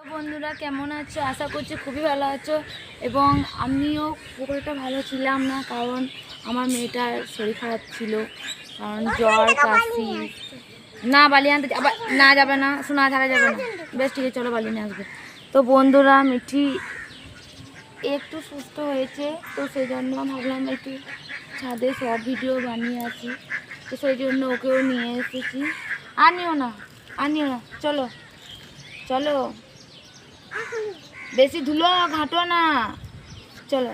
বন্ধুরা কেমন আছো? আশা করছি খুবই ভালো আছো। এবং আমিও খুব একটা ভালো ছিলাম না, কারণ আমার মেয়েটার শরীর খারাপ ছিল, কারণ জ্বর কাশি। না বালি আনতে না যাবে না, শোনা ছাড়া যাবে না। বেশ ঠিক আছে, চলো বালি নিয়ে আসবে। তো বন্ধুরা মিঠি একটু সুস্থ হয়েছে, তো সেই জন্য ভাবলাম একটু ছাদে সব ভিডিও বানিয়ে আসি, তো সেই জন্য ওকেও নিয়ে এসেছি। আনিও না, আনিও না, চলো চলো, বেশি ধুলো ঘাটো না, চলো।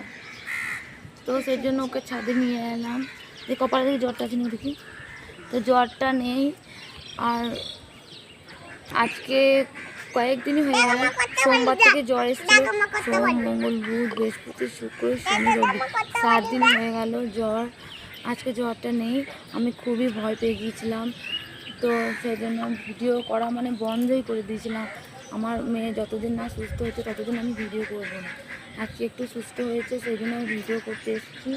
তো সেই জন্য ওকে ছাদে নিয়ে এলাম, যে কপালে থেকে জ্বরটা আছে না দেখি। তো জ্বরটা নেই, আর আজকে কয়েকদিনই হয়ে গেল, সোমবার থেকে জ্বর এসেছিল। সোম, মঙ্গল, বুধ, বৃহস্পতি, শুক্র, শনি, রবি, 7 দিন হয়ে গেল জ্বর। আজকে জ্বরটা নেই। আমি খুবই ভয় পেয়ে গিয়েছিলাম, তো সেই জন্য ভিডিও করা মানে বন্ধই করে দিয়েছিলাম। আমার মেয়ে যতদিন না সুস্থ হয়েছে ততদিন আমি ভিডিও করবো না। আজকে একটু সুস্থ হয়েছে, সেই জন্য আমি ভিডিও করতে এসেছি।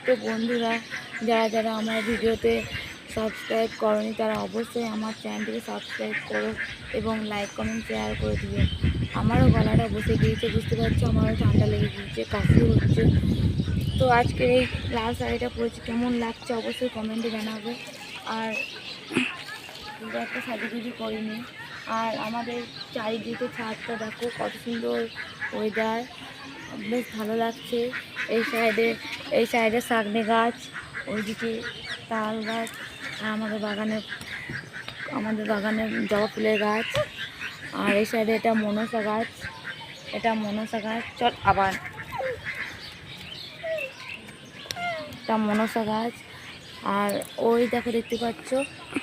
তো বন্ধুরা, যারা যারা আমার ভিডিওতে সাবস্ক্রাইব করনি তারা অবশ্যই আমার চ্যানেলটিকে সাবস্ক্রাইব করো এবং লাইক কমেন্ট শেয়ার করে দিও। আমারও গলাটা বসে গিয়েছে, বুঝতে পারছো, আমারও ঠান্ডা লেগে গিয়েছে, কাশি হচ্ছে। তো আজকে এই লাল শাড়িটা পরেছি, কেমন লাগছে অবশ্যই কমেন্টে জানাবে। আর খুব একটা সাজুগুজু করিনি। আর আমাদের চারিদিকে ছাদটা দেখো কত সুন্দর ওয়েদার, বেশ ভালো লাগছে। এই সাইডে শাকনে গাছ, ওইদিকে তাল গাছ, আর আমাদের বাগানে জবা ফুলের গাছ। আর এই সাইডে এটা মনসা গাছ, চল আবার এটা মনসা গাছ। আর ওই দেখো দেখতে পাচ্ছ,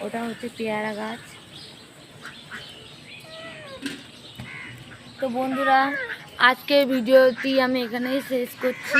ওটা হচ্ছে পেয়ারা গাছ। তো বন্ধুরা, আজকের ভিডিওটি আমি এখানেই শেষ করছি।